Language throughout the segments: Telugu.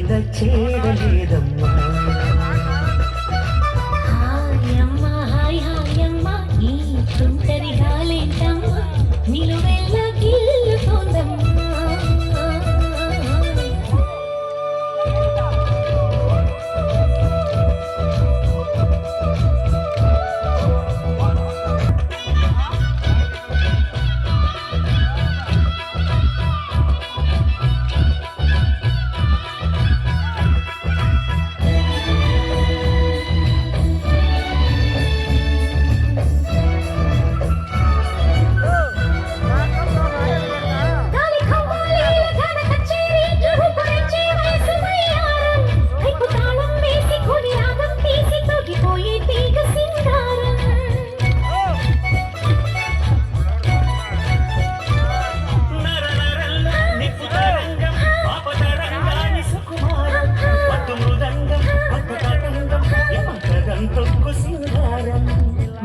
గాలైన చేరలేదమ్మా. హాయమ్మా హాయ్ హాయమ్మా ఈ తుంటరి గాలేంటమ్మా నిలువెల్ల గిల్లుతోందమ్మా.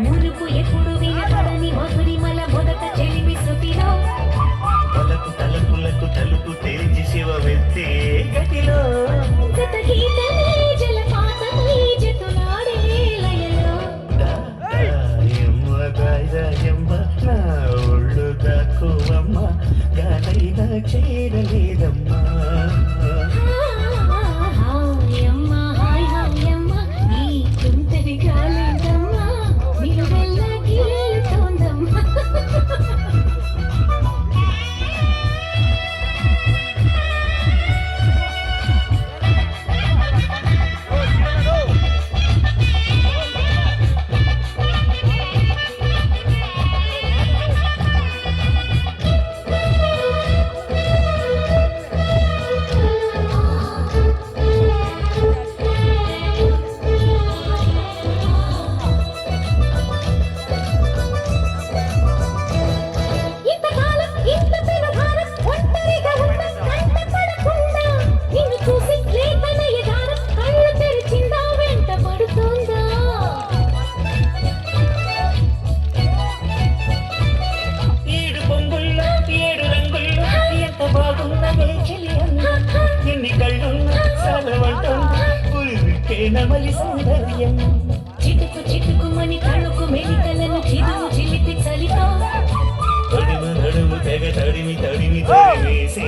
మునుపు ఎప్పుడు వినపడని మధురిమల మొదట చెలిమి శృతిలో తలకు తలుపులకు తలుపు తెరిచి శివమెత్తే గతిలో గత గీతమే జలపాతమై జతులాడే లయలో. దాయమ్మ దాయమ్మ నా ఒళ్ళు దాక్కువమ్మ గాలైన చేరలేదమ్మా. హాయమ్మా హాయ్ హాయమ్మా ఈ తుంటరి గాలేంటమ్మా నిలువెల్ల గిల్లుతోందమ్మా. ఇంతకాలం ఇంత పెనుభారం ఒంటరిగా ఉన్న కంటపడకుండా నిన్ను చూసి లేఖనయ గానం కళ్ళు తెరిచిందా వెంట పడుతోందా. ఏడు పొంగుల్లో ఏడు రంగుల్లో ఎంత బాగున్నదే చెలి అన్న. ఎన్ని కళ్ళున్నా సాలవంటుంది పులికే నమలి సౌందర్యం. చిటుకు చిటుకుమని తణుకు మెలికలను చిదుము చిలిపి చలితో తడిమ నడుము తెగ తడిమి తడిమి తడివేసే